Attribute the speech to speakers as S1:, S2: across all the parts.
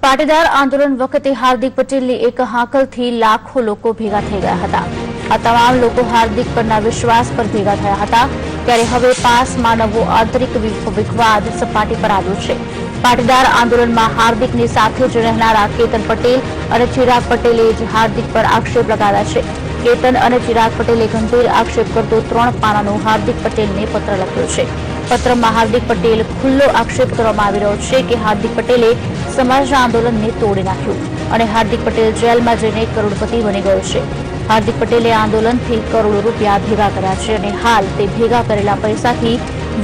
S1: પાટીદાર આંદોલન વખતે હાર્દિક પટેલની એક હાકલથી લાખો લોકો ભેગા થઈ ગયા હતા। આ તમામ લોકો હાર્દિક પરના વિશ્વાસ પર ભેગા થયા હતા। ત્યારે હવે પાસમાં નવો આંતરિક વિવાદ સપાટી પર આવ્યો છે। પાટીદાર આંદોલનમાં હાર્દિકની સાથે જ રહેનારા કેતન પટેલ અને ચિરાગ પટેલે જ હાર્દિક પર આક્ષેપ લગાવ્યા છે। કેતન અને ચિરાગ પટેલે ગંભીર આક્ષેપ કરતો 3 પાનાનો હાર્દિક પટેલને પત્ર લખ્યો છે। પત્રમાં હાર્દિક પટેલ ખુલ્લો આક્ષેપ કરવામાં આવી રહ્યો છે કે હાર્દિક પટેલે સમાજના આંદોલનને તોડી નાખ્યું અને હાર્દિક પટેલ જેલમાં જઈને કરોડપતિ બની ગયો છે। હાર્દિક પટેલે આંદોલનથી કરોડો રૂપિયા ભેગા કર્યા છે અને હાલ તે ભેગા કરેલા પૈસાથી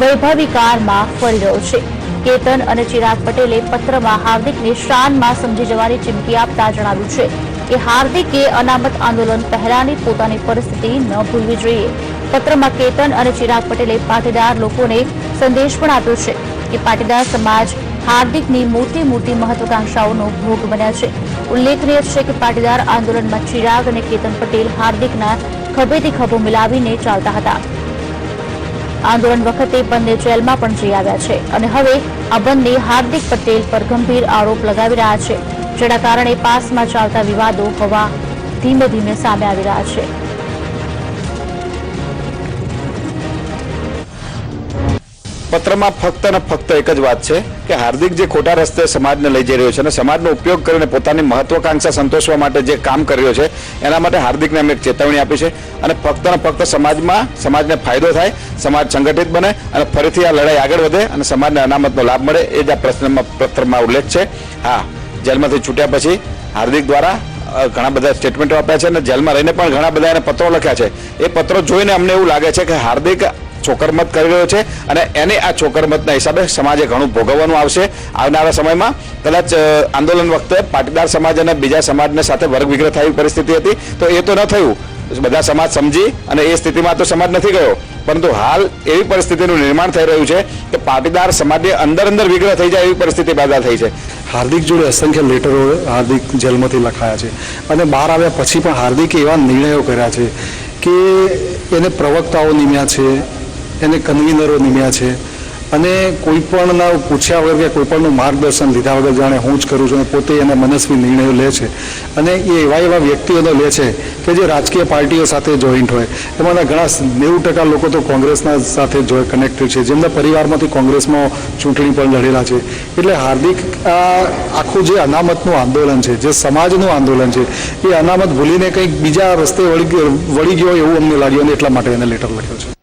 S1: વૈભવી કારમાં ફરી રહ્યો છે। કેતન અને ચિરાગ પટેલે પત્રમાં હાર્દિકને શાનમાં સમજી જવાની ચીમકી આપતા જણાવ્યું છે કે હાર્દિકે અનામત આંદોલન પહેલાની પોતાની પરિસ્થિતિ ન ભૂલવી જોઈએ। પત્રમાં કેતન અને ચિરાગ પટેલે પાટીદાર લોકોને સંદેશ પણ આપ્યો છે કે પાટીદાર સમાજ હાર્દિકની મોટી મોટી મહત્વાકાંક્ષાઓનો ભોગ બન્યા છે। ઉલ્લેખનીય છે કે પાટીદાર આંદોલનમાં ચિરાગ અને કેતન પટેલ હાર્દિકના ખભેથી ખભો મિલાવીને ચાલતા હતા। આંદોલન વખતે બંને જેલમાં પણ જઈ આવ્યા છે અને હવે આ બંને હાર્દિક પટેલ પર ગંભીર આરોપ લગાવી રહ્યા છે, જેના કારણે પાસમાં ચાલતા વિવાદો હવા ધીમે ધીમે સામે આવી રહ્યા છે।
S2: પત્રમાં ફક્ત અને ફક્ત એક જ વાત છે કે હાર્દિક જે ખોટા રસ્તે સમાજને લઈ જઈ રહ્યો છે અને સમાજનો ઉપયોગ કરીને પોતાની મહત્વાકાંક્ષા સંતોષવા માટે જે કામ કરી રહ્યો છે એના માટે હાર્દિકને અમે એક ચેતવણી આપી છે અને ફક્ત સમાજને ફાયદો થાય, સમાજ સંગઠિત બને અને ફરીથી આ લડાઈ આગળ વધે અને સમાજને અનામતનો લાભ મળે એ જ આ પત્રમાં ઉલ્લેખ છે। હા, જેલમાંથી છૂટ્યા પછી હાર્દિક દ્વારા ઘણા બધા સ્ટેટમેન્ટો આપ્યા છે અને જેલમાં રહીને પણ ઘણા બધા એને પત્રો લખ્યા છે। એ પત્રો જોઈને અમને એવું લાગે છે કે હાર્દિક છોકરમત કરી રહ્યો છે અને એને આ છોકરમતના હિસાબે સમાજે ઘણું ભોગવવાનું આવશે આવનારા સમયમાં। કદાચ આંદોલન વખતે પાટીદાર સમાજ અને બીજા સમાજને સાથે વર્ગ વિગ્રહ થવાની પરિસ્થિતિ હતી તો એ તો ન થયું, બધા સમાજ સમજી અને એ સ્થિતિમાં તો સમાજ નથી ગયો, પરંતુ હાલ એવી પરિસ્થિતિનું નિર્માણ થઈ રહ્યું છે કે પાટીદાર સમાજની અંદર વિગ્રહ થઈ જાય એવી પરિસ્થિતિ પેદા થઈ છે।
S3: હાર્દિક જોડે અસંખ્ય લેટરો હાર્દિક જેલમાંથી લખાયા છે અને બહાર આવ્યા પછી પણ હાર્દિકે એવા નિર્ણયો કર્યા છે કે એને પ્રવક્તાઓ નિમ્યા છે, એને કન્વીનરો નિમ્યા છે અને કોઈ પણના પૂછ્યા વગર કે કોઈ પણનું માર્ગદર્શન લીધા વગર જાણે હું જ કરું છું, પોતે એને મનસ્વી નિર્ણયો લે છે અને એ એવા વ્યક્તિઓનો લે છે કે જે રાજકીય પાર્ટીઓ સાથે જોઈન્ટ હોય। એમાંના ઘણા 90% લોકો તો કોંગ્રેસના સાથે કનેક્ટેડ છે, જેમના પરિવારમાંથી કોંગ્રેસમાં ચૂંટણી પણ લડેલા છે। એટલે હાર્દિક આખું જે અનામતનું આંદોલન છે, જે સમાજનું આંદોલન છે, એ અનામત ભૂલીને કંઈક બીજા રસ્તે વળી ગયો એવું અમને લાગ્યું અને એટલા માટે એને લેટર લખ્યો છે।